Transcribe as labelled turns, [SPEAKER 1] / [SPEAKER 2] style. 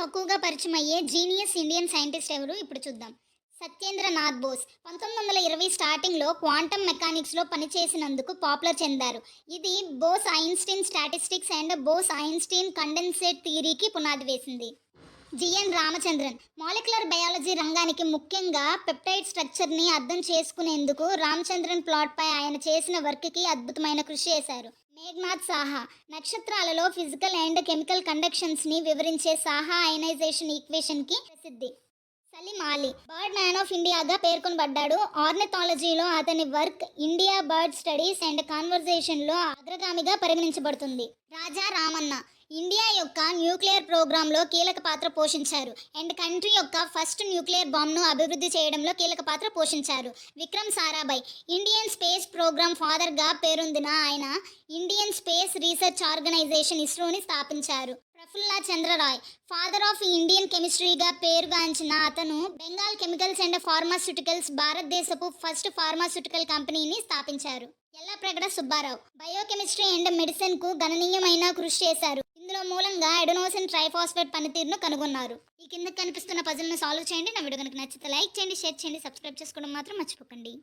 [SPEAKER 1] తక్కువగా పరిచయం అయ్యే జీనియస్ ఇండియన్ సైంటిస్ట్ ఎవరు ఇప్పుడు చూద్దాం. సత్యేంద్రనాథ్ బోస్ 1920 స్టార్టింగ్లో క్వాంటమ్ మెకానిక్స్లో పనిచేసినందుకు పాపులర్ చెందారు. ఇది Bose Einstein statistics and Bose Einstein condensate థియరీకి పునాది వేసింది. జిఎన్ రామచంద్రన్ మాలిక్యులర్ బయాలజీ రంగానికి, ముఖ్యంగా పెప్టైడ్ స్ట్రక్చర్ని అర్థం చేసుకునేందుకు రామచంద్రన్ ప్లాట్పై ఆయన చేసిన వర్క్కి అద్భుతమైన కృషి చేశారు. మేఘనాథ్ సాహా నక్షత్రాలలో ఫిజికల్ అండ్ కెమికల్ కండక్షన్స్ని వివరించే సాహా అయనైజేషన్ ఈక్వేషన్కి ప్రసిద్ధి. Salim Ali bird man of ఇండియాగా పేర్కొనబడ్డాడు. ఆర్నిథాలజీలో అతని work India bird studies and కాన్వర్జేషన్లో అగ్రగామిగా పరిగణించబడుతుంది. రాజా రామన్న ఇండియా యొక్క న్యూక్లియర్ ప్రోగ్రాంలో కీలక పాత్ర పోషించారు అండ్ కంట్రీ యొక్క ఫస్ట్ న్యూక్లియర్ బాంబ్ను అభివృద్ధి చేయడంలో కీలక పాత్ర పోషించారు. Vikram Sarabhai Indian space program ఫాదర్గా పేరొందిన ఆయన ఇండియన్ స్పేస్ రీసెర్చ్ ఆర్గనైజేషన్ ఇస్రోని స్థాపించారు. Prafulla Chandra Ray father of Indian కెమిస్ట్రీగా పేరుగాంచిన అతను బెంగాల్ కెమికల్స్ అండ్ ఫార్మాస్యూటికల్స్ భారతదేశపు ఫస్ట్ ఫార్మాస్యూటికల్ కంపెనీని స్థాపించారు. యల్లప్రగడ సుబ్బారావు బయోకెమిస్ట్రీ అండ్ మెడిసిన్కు గణనీయమైన కృషి చేశారు. ఇందులో మూలంగా ఎడెనోసిన్ ట్రైఫాస్ఫేట్ పనితీరును కనుగొన్నారు. ఈ కింద కనిపిస్తున్న పజిల్ను సాల్వ్ చేయండి. నా వీడియో కనుక నచ్చితే లైక్ చేయండి, షేర్ చేయండి, సబ్స్క్రైబ్ చేసుకోవడం మాత్రం మర్చిపోకండి.